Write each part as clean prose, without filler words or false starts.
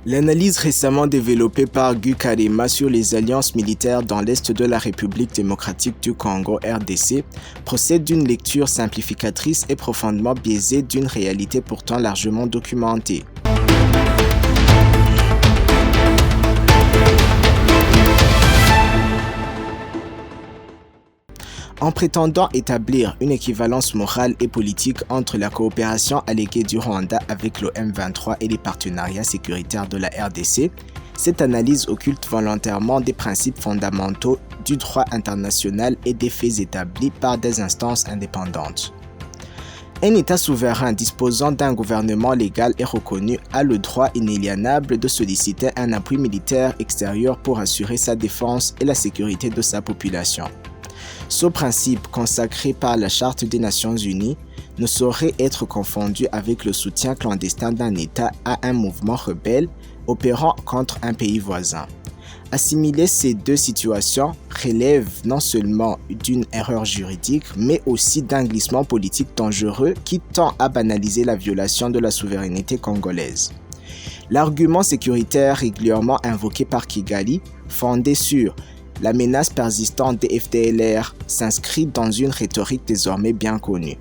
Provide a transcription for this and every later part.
L'analyse récemment développée par Guy Karema sur les alliances militaires dans l'Est de la République démocratique du Congo (RDC) procède d'une lecture simplificatrice et profondément biaisée d'une réalité pourtant largement documentée. En prétendant établir une équivalence morale et politique entre la coopération alléguée du Rwanda avec le M23 et les partenariats sécuritaires de la RDC, cette analyse occulte volontairement des principes fondamentaux du droit international et des faits établis par des instances indépendantes. Un État souverain disposant d'un gouvernement légal et reconnu a le droit inaliénable de solliciter un appui militaire extérieur pour assurer sa défense et la sécurité de sa population. Ce principe, consacré par la Charte des Nations Unies, ne saurait être confondu avec le soutien clandestin d'un État à un mouvement rebelle opérant contre un pays voisin. Assimiler ces deux situations relève non seulement d'une erreur juridique, mais aussi d'un glissement politique dangereux qui tend à banaliser la violation de la souveraineté congolaise. L'argument sécuritaire régulièrement invoqué par Kigali, fondé sur la menace persistante des FDLR, s'inscrit dans une rhétorique désormais bien connue.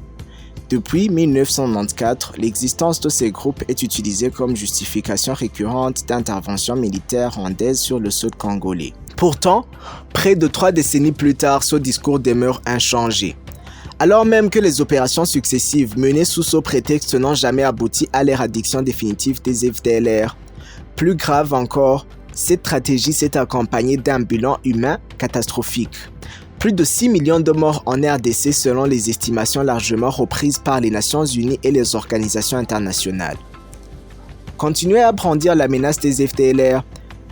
Depuis 1994, l'existence de ces groupes est utilisée comme justification récurrente d'interventions militaires rwandaises sur le sol congolais. Pourtant, près de 3 décennies plus tard, ce discours demeure inchangé. Alors même que les opérations successives menées sous ce prétexte n'ont jamais abouti à l'éradication définitive des FDLR. Plus grave encore, cette stratégie s'est accompagnée d'un bilan humain catastrophique. Plus de 6 millions de morts en RDC selon les estimations largement reprises par les Nations Unies et les organisations internationales. Continuer à brandir la menace des FDLR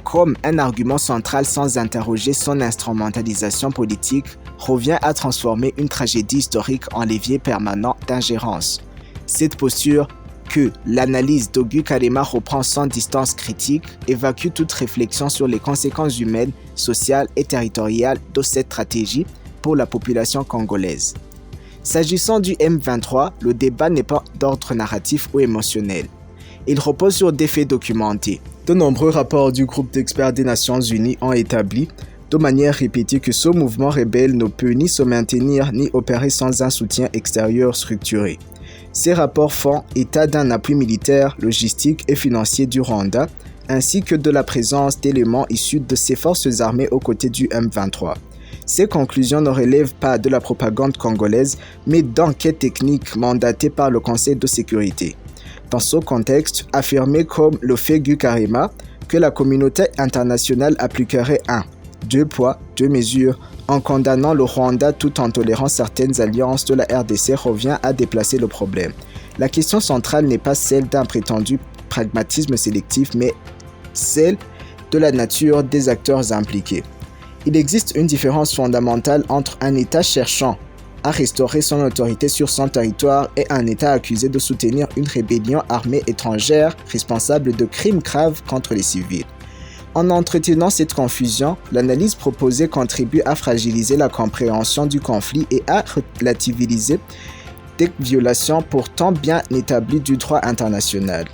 comme un argument central sans interroger son instrumentalisation politique revient à transformer une tragédie historique en levier permanent d'ingérence. Cette posture que l'analyse de Guy Karema reprend sans distance critique, évacue toute réflexion sur les conséquences humaines, sociales et territoriales de cette stratégie pour la population congolaise. S'agissant du M23, le débat n'est pas d'ordre narratif ou émotionnel. Il repose sur des faits documentés. De nombreux rapports du groupe d'experts des Nations Unies ont établi de manière répétée que ce mouvement rebelle ne peut ni se maintenir ni opérer sans un soutien extérieur structuré. Ces rapports font état d'un appui militaire, logistique et financier du Rwanda, ainsi que de la présence d'éléments issus de ses forces armées aux côtés du M23. Ces conclusions ne relèvent pas de la propagande congolaise, mais d'enquêtes techniques mandatées par le Conseil de sécurité. Dans ce contexte, affirmer comme le fait Guy Karema que la communauté internationale appliquerait un « deux poids, deux mesures » en condamnant le Rwanda tout en tolérant certaines alliances de la RDC revient à déplacer le problème. La question centrale n'est pas celle d'un prétendu pragmatisme sélectif, mais celle de la nature des acteurs impliqués. Il existe une différence fondamentale entre un État cherchant à restaurer son autorité sur son territoire et un État accusé de soutenir une rébellion armée étrangère responsable de crimes graves contre les civils. En entretenant cette confusion, l'analyse proposée contribue à fragiliser la compréhension du conflit et à relativiser des violations pourtant bien établies du droit international.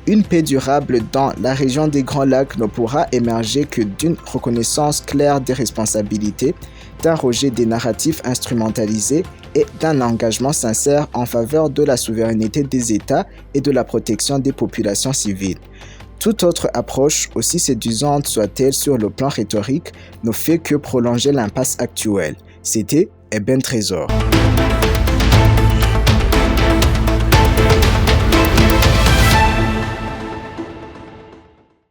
Une paix durable dans la région des Grands Lacs ne pourra émerger que d'une reconnaissance claire des responsabilités, d'un rejet des narratifs instrumentalisés et d'un engagement sincère en faveur de la souveraineté des États et de la protection des populations civiles. Toute autre approche, aussi séduisante soit-elle sur le plan rhétorique, ne fait que prolonger l'impasse actuelle. C'était Eben Trésor.